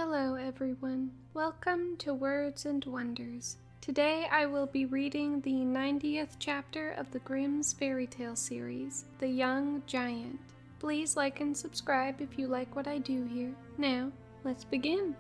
Hello everyone, welcome to Words and Wonders. Today I will be reading the 90th chapter of the Grimm's Fairytale series, The Young Giant. Please like and subscribe if you like what I do here. Now, let's begin.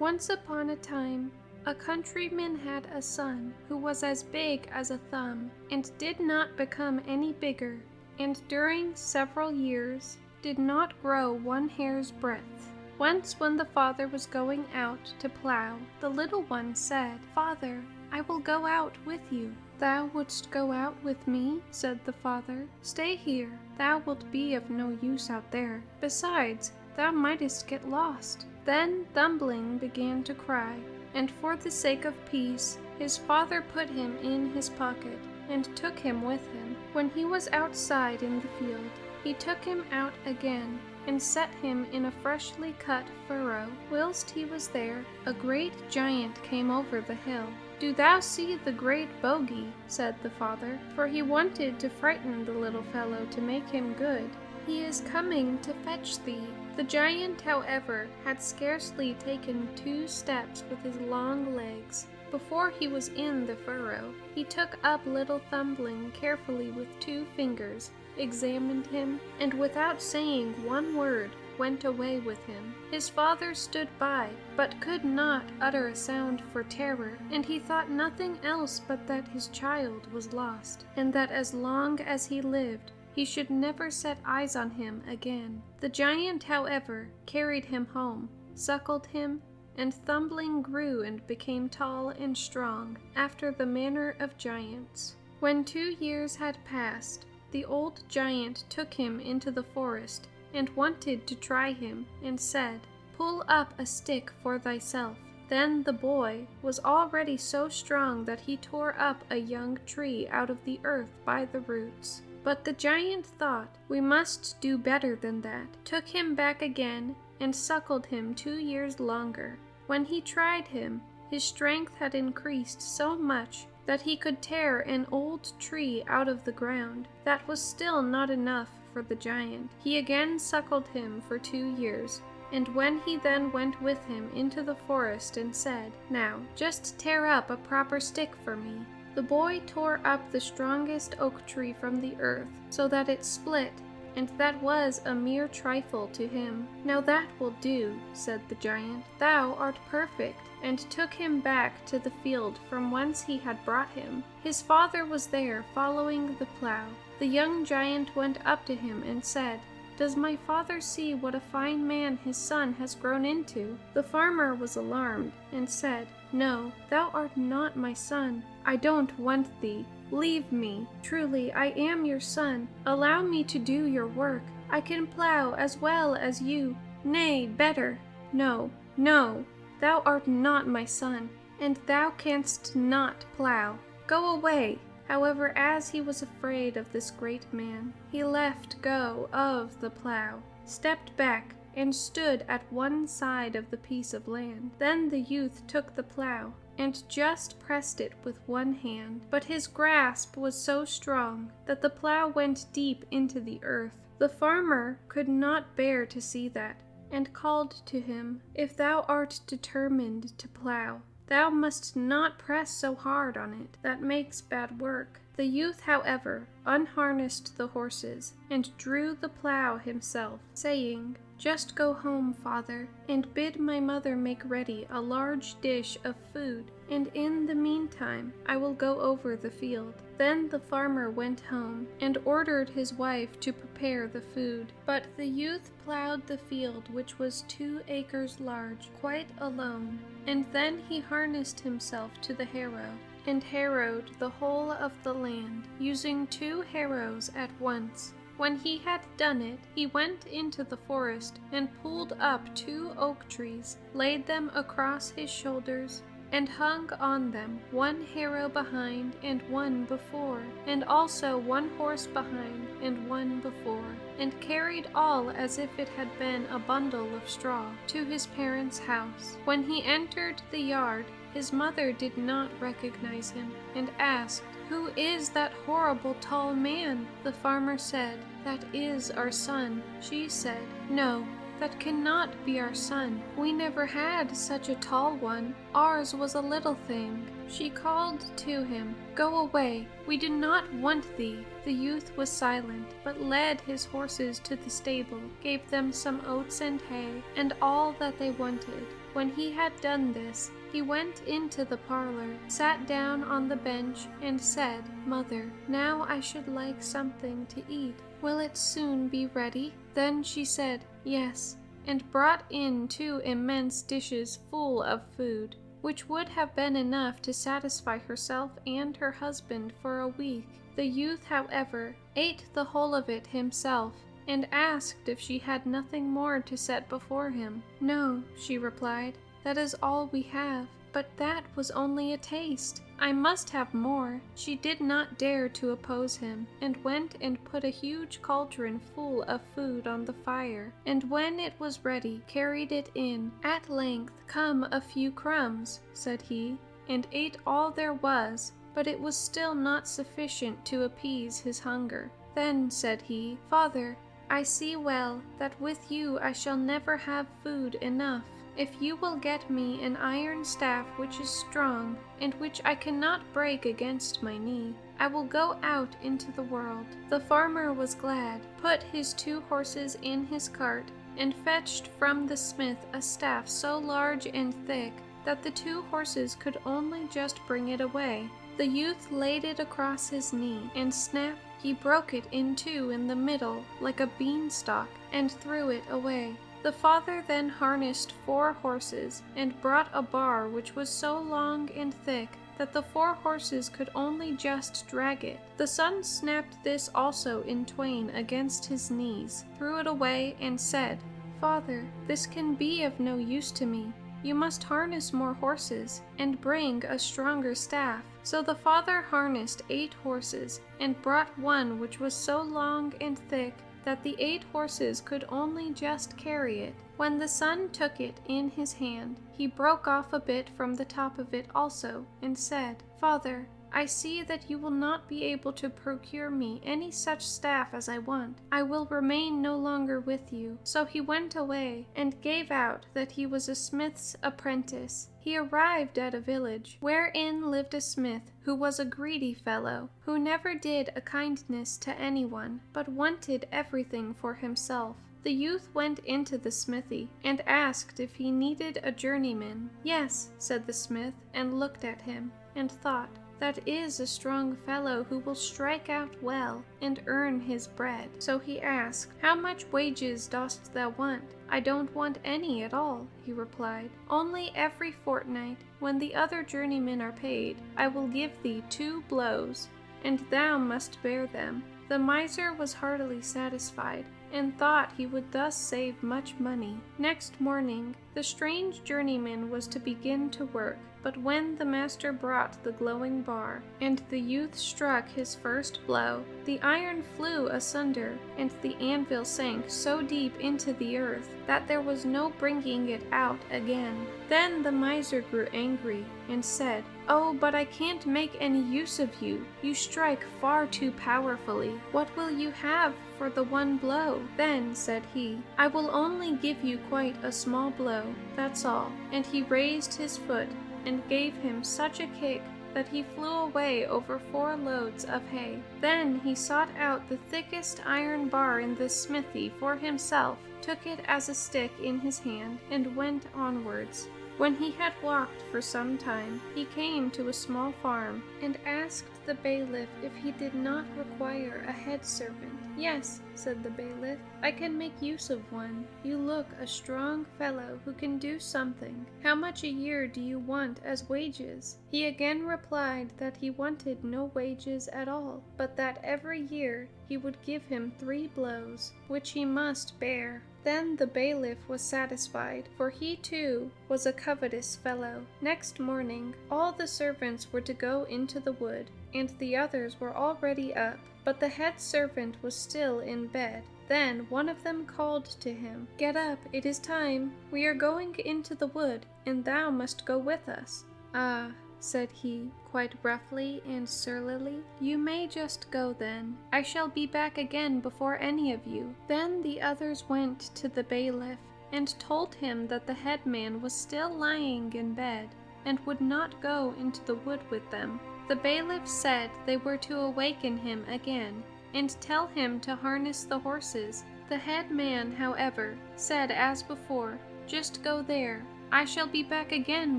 Once upon a time, a countryman had a son who was as big as a thumb and did not become any bigger, and during several years did not grow one hair's breadth. Once when the father was going out to plow, the little one said, "Father, I will go out with you." "Thou wouldst go out with me?" said the father. "Stay here, thou wilt be of no use out there. Besides, thou mightest get lost." Then Thumbling began to cry, and for the sake of peace, his father put him in his pocket and took him with him. When he was outside in the field, he took him out again and set him in a freshly cut furrow. Whilst he was there, a great giant came over the hill. "Do thou see the great bogey?" said the father, for he wanted to frighten the little fellow to make him good. "He is coming to fetch thee." The giant, however, had scarcely taken 2 steps with his long legs before he was in the furrow. He took up little Thumbling carefully with 2 fingers, examined him, and without saying one word, went away with him. His father stood by, but could not utter a sound for terror, and he thought nothing else but that his child was lost, and that as long as he lived, he should never set eyes on him again. The giant, however, carried him home, suckled him, and Thumbling grew and became tall and strong, after the manner of giants. When 2 years had passed, the old giant took him into the forest and wanted to try him, and said, "Pull up a stick for thyself." Then the boy was already so strong that he tore up a young tree out of the earth by the roots. But the giant thought, "We must do better than that," took him back again and suckled him 2 years longer. When he tried him, his strength had increased so much that he could tear an old tree out of the ground. That was still not enough for the giant. He again suckled him for 2 years, and when he then went with him into the forest and said, "Now, just tear up a proper stick for me," the boy tore up the strongest oak tree from the earth, so that it split, and that was a mere trifle to him. "Now that will do," said the giant. "Thou art perfect," and took him back to the field from whence he had brought him. His father was there following the plough. The young giant went up to him and said, "Does my father see what a fine man his son has grown into?" The farmer was alarmed and said, "No, thou art not my son. I don't want thee. Leave me. Truly, I am your son. Allow me to do your work. I can plough as well as you. Nay, better. No, no. Thou art not my son, and thou canst not plough. Go away." However, as he was afraid of this great man, he left go of the plough, stepped back, and stood at one side of the piece of land. Then the youth took the plough and just pressed it with one hand, but his grasp was so strong that the plough went deep into the earth. The farmer could not bear to see that, and called to him, "If thou art determined to plough, thou must not press so hard on it. That makes bad work." The youth, however, unharnessed the horses and drew the plough himself, saying, "Just go home, father, and bid my mother make ready a large dish of food, and in the meantime I will go over the field." Then the farmer went home and ordered his wife to prepare the food. But the youth plowed the field, which was 2 acres large, quite alone, and then he harnessed himself to the harrow and harrowed the whole of the land, using 2 harrows at once. When he had done it, he went into the forest and pulled up 2 oak trees, laid them across his shoulders, and hung on them 1 harrow behind and 1 before, and also 1 horse behind and 1 before, and carried all as if it had been a bundle of straw to his parents' house. When he entered the yard, his mother did not recognize him, and asked, "Who is that horrible tall man?" The farmer said, "That is our son." She said, "No, "That cannot be our son. We never had such a tall one. Ours was a little thing." She called to him, "Go away, we do not want thee." The youth was silent, but led his horses to the stable, gave them some oats and hay, and all that they wanted. When he had done this, he went into the parlor, sat down on the bench, and said, "Mother, now I should like something to eat. Will it soon be ready?" Then she said, "Yes," and brought in 2 immense dishes full of food, which would have been enough to satisfy herself and her husband for a week. The youth, however, ate the whole of it himself, and asked if she had nothing more to set before him. "No," she replied, "that is all we have. But that was only a taste. I must have more." She did not dare to oppose him, and went and put a huge cauldron full of food on the fire, and when it was ready, carried it in. "At length come a few crumbs," said he, and ate all there was, but it was still not sufficient to appease his hunger. Then said he, "Father, I see well that with you I shall never have food enough. If you will get me an iron staff which is strong, and which I cannot break against my knee, I will go out into the world." The farmer was glad, put his 2 horses in his cart, and fetched from the smith a staff so large and thick that the 2 horses could only just bring it away. The youth laid it across his knee, and snap, he broke it in 2 in the middle like a beanstalk, and threw it away. The father then harnessed 4 horses, and brought a bar which was so long and thick that the 4 horses could only just drag it. The son snapped this also in twain against his knees, threw it away, and said, "Father, this can be of no use to me. You must harness more horses, and bring a stronger staff." So the father harnessed 8 horses, and brought one which was so long and thick that the 8 horses could only just carry it. When the son took it in his hand, he broke off a bit from the top of it also, and said, "Father, I see that you will not be able to procure me any such staff as I want. I will remain no longer with you." So he went away, and gave out that he was a smith's apprentice. He arrived at a village, wherein lived a smith who was a greedy fellow, who never did a kindness to anyone, but wanted everything for himself. The youth went into the smithy, and asked if he needed a journeyman. "Yes," said the smith, and looked at him, and thought, "That is a strong fellow who will strike out well, and earn his bread." So he asked, "How much wages dost thou want?" "I don't want any at all," he replied. "Only every fortnight, when the other journeymen are paid, I will give thee 2 blows, and thou must bear them." The miser was heartily satisfied, and thought he would thus save much money. Next morning, the strange journeyman was to begin to work, but when the master brought the glowing bar, and the youth struck his first blow, the iron flew asunder, and the anvil sank so deep into the earth that there was no bringing it out again. Then the miser grew angry, and said, "Oh, but I can't make any use of you. You strike far too powerfully. What will you have for the 1 blow?" Then said he, "I will only give you quite a small blow, that's all." And he raised his foot, and gave him such a kick that he flew away over 4 loads of hay. Then he sought out the thickest iron bar in the smithy for himself, took it as a stick in his hand, and went onwards. When he had walked for some time, he came to a small farm, and asked the bailiff if he did not require a head servant. "Yes," said the bailiff, "I can make use of one. You look a strong fellow who can do something. How much a year do you want as wages?" He again replied that he wanted no wages at all, but that every year he would give him 3 blows, which he must bear. Then the bailiff was satisfied, for he too was a covetous fellow. Next morning all the servants were to go into the wood, and the others were already up, but the head servant was still in bed. Then one of them called to him, "Get up, it is time. We are going into the wood, and thou must go with us." "Ah," said he, quite roughly and surlily. "You may just go then. I shall be back again before any of you." Then the others went to the bailiff and told him that the headman was still lying in bed and would not go into the wood with them. The bailiff said they were to awaken him again and tell him to harness the horses. The head man, however, said as before, "Just go there. I shall be back again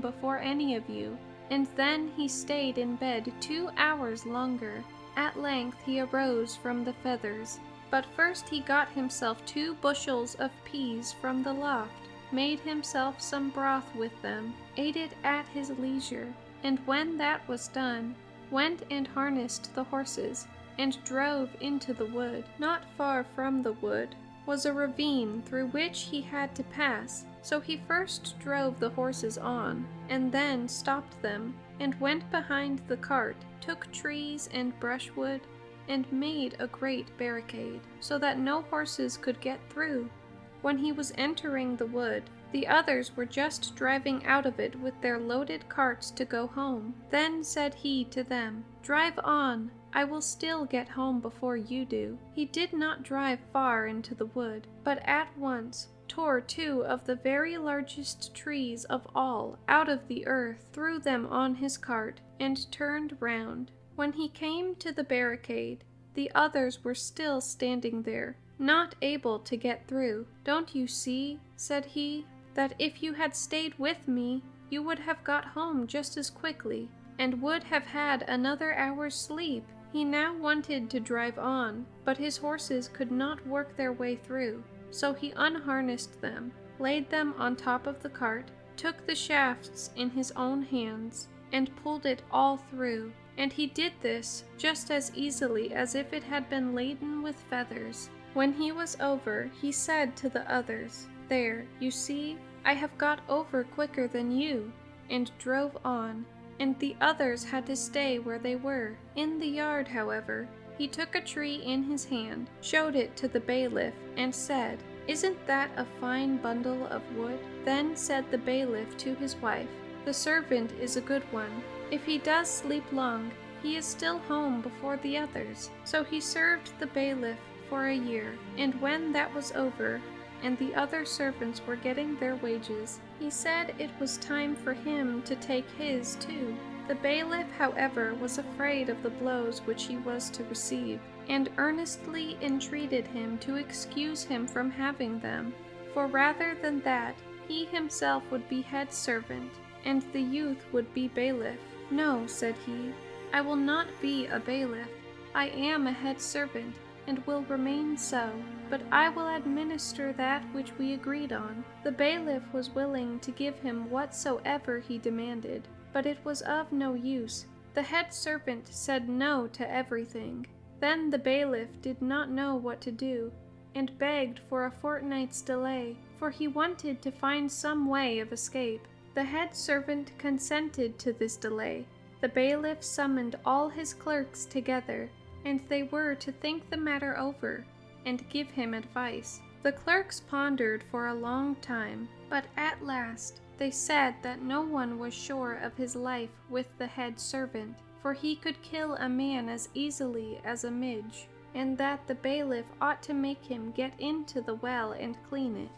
before any of you." And then he stayed in bed 2 hours longer. At length he arose from the feathers. But first he got himself 2 bushels of peas from the loft, made himself some broth with them, ate it at his leisure, and when that was done, went and harnessed the horses, and drove into the wood. Not far from the wood was a ravine through which he had to pass, so he first drove the horses on, and then stopped them, and went behind the cart, took trees and brushwood, and made a great barricade, so that no horses could get through. When he was entering the wood, the others were just driving out of it with their loaded carts to go home. Then said he to them, "Drive on, I will still get home before you do." He did not drive far into the wood, but at once tore 2 of the very largest trees of all out of the earth, threw them on his cart, and turned round. When he came to the barricade, the others were still standing there, not able to get through. "Don't you see," said he, "that if you had stayed with me, you would have got home just as quickly, and would have had another hour's sleep?" He now wanted to drive on, but his horses could not work their way through, so he unharnessed them, laid them on top of the cart, took the shafts in his own hands, and pulled it all through. And he did this just as easily as if it had been laden with feathers. When he was over, he said to the others, "There, you see, I have got over quicker than you," and drove on, and the others had to stay where they were. In the yard, however, he took a tree in his hand, showed it to the bailiff, and said, "Isn't that a fine bundle of wood?" Then said the bailiff to his wife, "The servant is a good one. If he does sleep long, he is still home before the others." So he served the bailiff for a year, and when that was over, and the other servants were getting their wages, he said it was time for him to take his too. The bailiff, however, was afraid of the blows which he was to receive, and earnestly entreated him to excuse him from having them, for rather than that, he himself would be head servant, and the youth would be bailiff. "No," said he, "I will not be a bailiff. I am a head servant, and will remain so, but I will administer that which we agreed on." The bailiff was willing to give him whatsoever he demanded, but it was of no use. The head servant said no to everything. Then the bailiff did not know what to do, and begged for a fortnight's delay, for he wanted to find some way of escape. The head servant consented to this delay. The bailiff summoned all his clerks together, and they were to think the matter over and give him advice. The clerks pondered for a long time, but at last they said that no one was sure of his life with the head servant, for he could kill a man as easily as a midge, and that the bailiff ought to make him get into the well and clean it.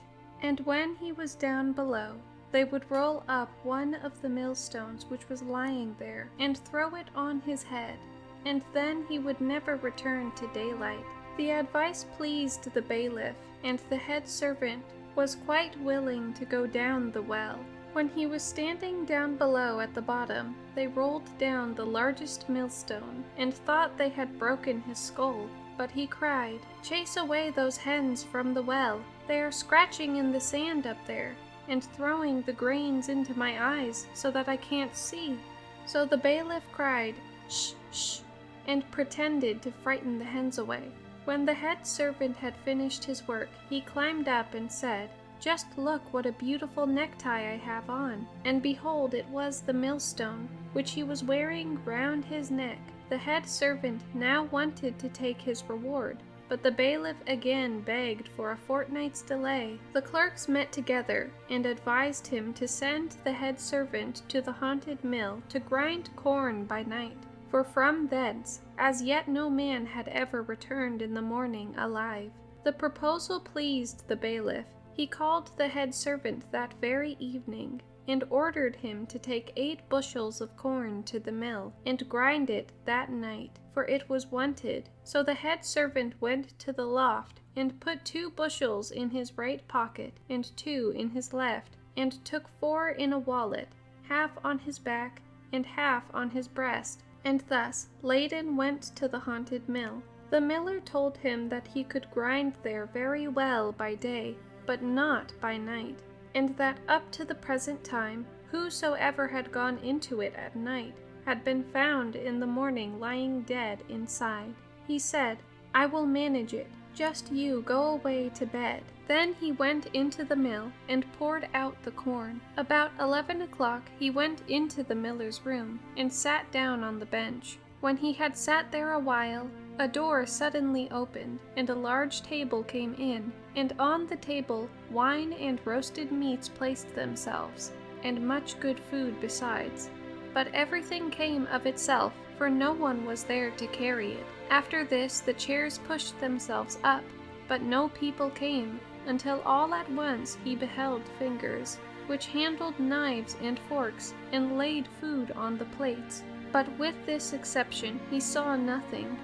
And when he was down below, they would roll up one of the millstones which was lying there, and throw it on his head, and then he would never return to daylight. The advice pleased the bailiff, and the head servant was quite willing to go down the well. When he was standing down below at the bottom, they rolled down the largest millstone, and thought they had broken his skull. But he cried, "Chase away those hens from the well. They are scratching in the sand up there, and throwing the grains into my eyes so that I can't see." So the bailiff cried, "Shh, shh," and pretended to frighten the hens away. When the head servant had finished his work, he climbed up and said, "Just look what a beautiful necktie I have on." And behold, it was the millstone, which he was wearing round his neck. The head servant now wanted to take his reward, but the bailiff again begged for a fortnight's delay. The clerks met together and advised him to send the head servant to the haunted mill to grind corn by night, for from thence as yet no man had ever returned in the morning alive. The proposal pleased the bailiff. He called the head servant that very evening, and ordered him to take 8 bushels of corn to the mill, and grind it that night, for it was wanted. So the head servant went to the loft, and put 2 bushels in his right pocket, and 2 in his left, and took 4 in a wallet, half on his back, and half on his breast, and thus laden went to the haunted mill. The miller told him that he could grind there very well by day, but not by night, and that up to the present time, whosoever had gone into it at night had been found in the morning lying dead inside. He said, "I will manage it, just you go away to bed." Then he went into the mill and poured out the corn. About 11 o'clock he went into the miller's room and sat down on the bench. When he had sat there a while, a door suddenly opened, and a large table came in, and on the table wine and roasted meats placed themselves, and much good food besides. But everything came of itself, for no one was there to carry it. After this the chairs pushed themselves up, but no people came, until all at once he beheld fingers, which handled knives and forks, and laid food on the plates. But with this exception he saw nothing.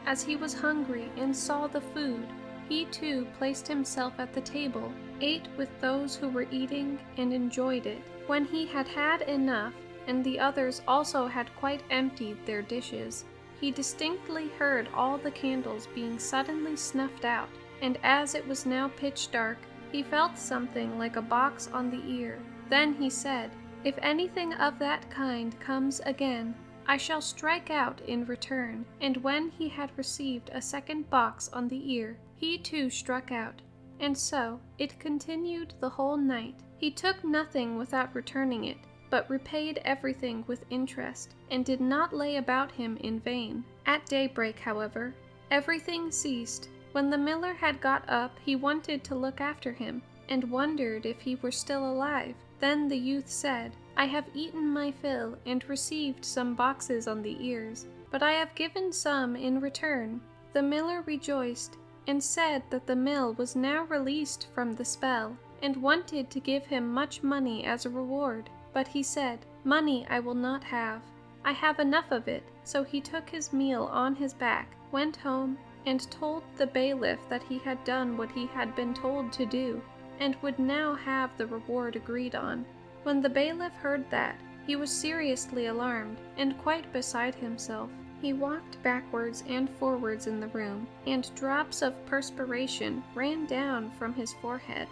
As he was hungry and saw the food, he too placed himself at the table, ate with those who were eating, and enjoyed it. When he had had enough, and the others also had quite emptied their dishes, he distinctly heard all the candles being suddenly snuffed out, and as it was now pitch dark, he felt something like a box on the ear. Then he said, "If anything of that kind comes again, I shall strike out in return." And when he had received a second box on the ear, he too struck out. And so it continued the whole night. He took nothing without returning it, but repaid everything with interest, and did not lay about him in vain. At daybreak, however, everything ceased. When the miller had got up, he wanted to look after him, and wondered if he were still alive. Then the youth said, "I have eaten my fill, and received some boxes on the ears, but I have given some in return." The miller rejoiced, and said that the mill was now released from the spell, and wanted to give him much money as a reward. But he said, "Money I will not have. I have enough of it." So he took his meal on his back, went home, and told the bailiff that he had done what he had been told to do, and would now have the reward agreed on. When the bailiff heard that, he was seriously alarmed, and quite beside himself. He walked backwards and forwards in the room, and drops of perspiration ran down from his forehead.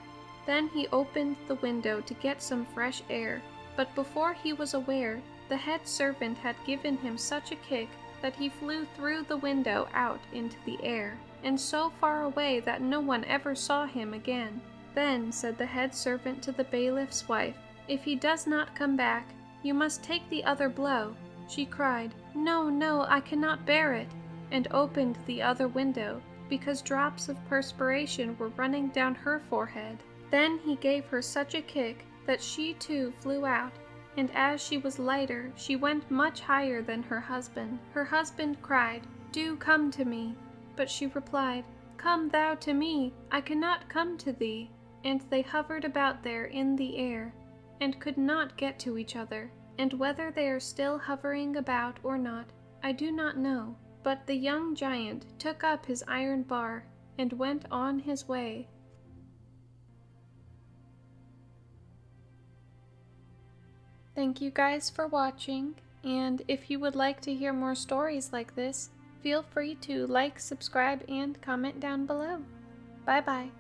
Then he opened the window to get some fresh air, but before he was aware, the head servant had given him such a kick that he flew through the window out into the air, and so far away that no one ever saw him again. Then said the head servant to the bailiff's wife, "If he does not come back, you must take the other blow." She cried, "No, no, I cannot bear it," and opened the other window, because drops of perspiration were running down her forehead. Then he gave her such a kick that she too flew out, and as she was lighter, she went much higher than her husband. Her husband cried, "Do come to me." But she replied, "Come thou to me, I cannot come to thee." And they hovered about there in the air, and could not get to each other. And whether they are still hovering about or not, I do not know. But the young giant took up his iron bar, and went on his way. Thank you guys for watching, and if you would like to hear more stories like this, feel free to like, subscribe, and comment down below. Bye bye.